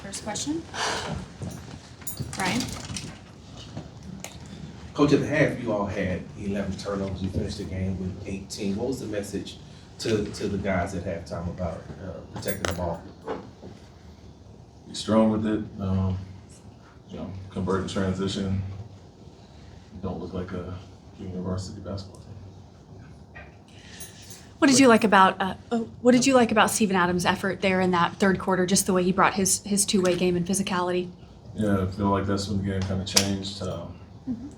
First question. Brian? Coach, at the half, you all had 11 turnovers. You finished the game with 18. What was the message to the guys at halftime about protecting the ball? Be strong with it. Convert in transition. Don't look like a junior varsity basketball team. What did you like about Steven Adams' effort there in that third quarter? Just the way he brought his two-way game and physicality. Yeah, I feel like that's when the game kind of changed.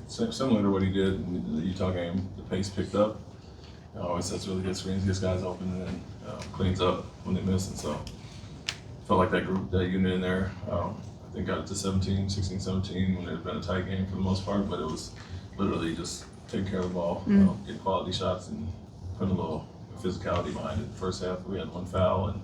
Similar to what he did in the Utah game, the pace picked up. Always sets really good screens, gets guys open, and then cleans up when they miss. And so felt like that group, that unit in there, I think got it to 16, 17 when it had been a tight game for the most part, but it was literally just taking care of the ball, getting quality shots and putting a little physicality behind it. First half, we had one foul and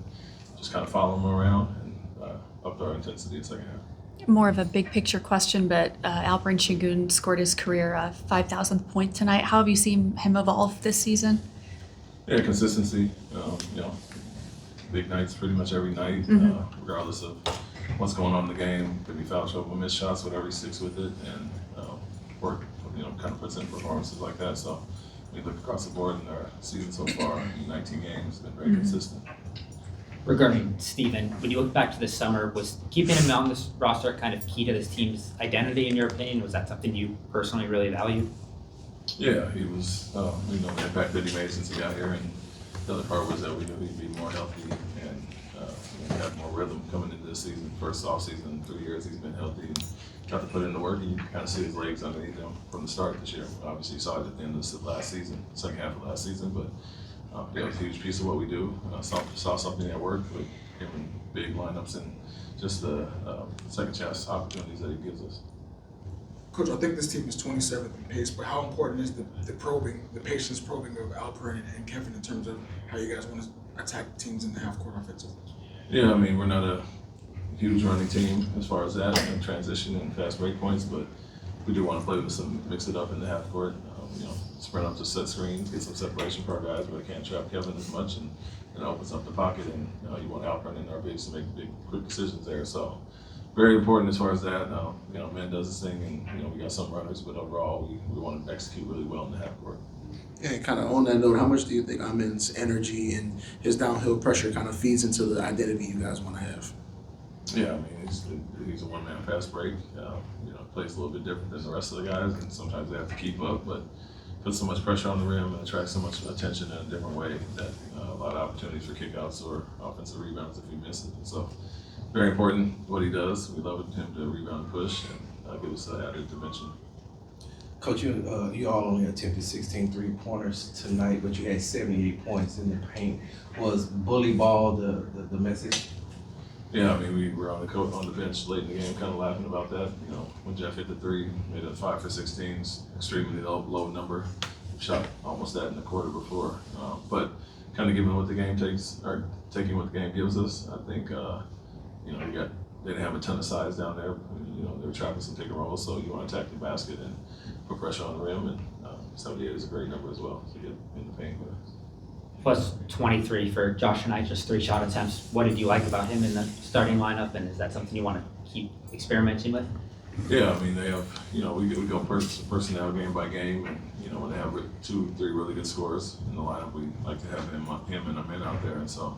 just kind of following them around and upped our intensity in the second half. More of a big picture question, but Alperen Şengün scored his career 5,000th point tonight. How have you seen him evolve this season? Yeah, consistency. Big nights pretty much every night, regardless of what's going on in the game. Could be foul trouble, missed shots, whatever, he sticks with it and work. Kind of puts in performances like that. So when you look across the board in our season so far, 19 games, been very consistent. Regarding Steven, when you look back to this summer, was keeping him on this roster kind of key to this team's identity, in your opinion? Was that something you personally really value? Yeah, he was, the impact that he made since he got here. And the other part was that we knew he'd be more healthy and have more rhythm coming into this season. First off season in 3 years, he's been healthy and got to put in the work. And you can kind of see his legs underneath him from the start this year. Obviously, you saw it at the end of the last season, second half of last season, but it was a huge piece of what we do. Saw something that worked with him in big lineups and just the second chance opportunities that he gives us. Coach, I think this team is 27th in pace, but how important is the patience probing of Alperen and Kevin in terms of how you guys want to attack teams in the half court offensively? Yeah, I mean, we're not a huge running team as far as that, and transition and fast break points, but we do want to play with some, mix it up in the half court. Sprint up to set screens, get some separation for our guys, but I can't trap Kevin as much, and it opens up the pocket, and you want Alperen in our bigs to make big, quick decisions there. So very important as far as that. Man does his thing, and we got some runners, but overall we want to execute really well in the half court. Yeah, kind of on that note, how much do you think Ime's energy and his downhill pressure kind of feeds into the identity you guys want to have? Yeah, I mean, he's a one-man fast break. Plays a little bit different than the rest of the guys, and sometimes they have to keep up, but puts so much pressure on the rim and attracts so much attention in a different way that a lot of opportunities for kickouts or offensive rebounds if you miss it. So very important what he does. We love him to rebound and push and give us that added dimension. Coach, you all only attempted 16 three-pointers tonight, but you had 78 points in the paint. Was bully ball the message? Yeah, I mean, we were on the bench late in the game, kind of laughing about that. When Jeff hit the three, made a 5 for 16, extremely low number. Shot almost that in the quarter before, but kind of giving what the game takes, or taking what the game gives us. I think they didn't have a ton of size down there. They were trapping some pick and rolls, so you want to attack the basket and put pressure on the rim. And 78 is a great number as well to get in the paint with. Plus 23 for Josh Knight, just 3 shot attempts. What did you like about him in the starting lineup, and is that something you want to keep experimenting with? Yeah, I mean, they have, we go personnel game by game, and, when they have 2, 3 really good scorers in the lineup, we like to have him and Amin out there. And so,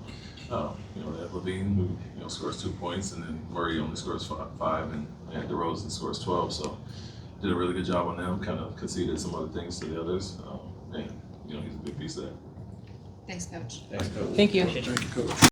they have Levine, who, scores 2 points, and then Murray only scores 5, and DeRozan scores 12. So, did a really good job on them, kind of conceded some other things to the others. And, he's a big piece of that. Thanks, Coach. Thanks, Coach. Thank you. Thank you, Coach.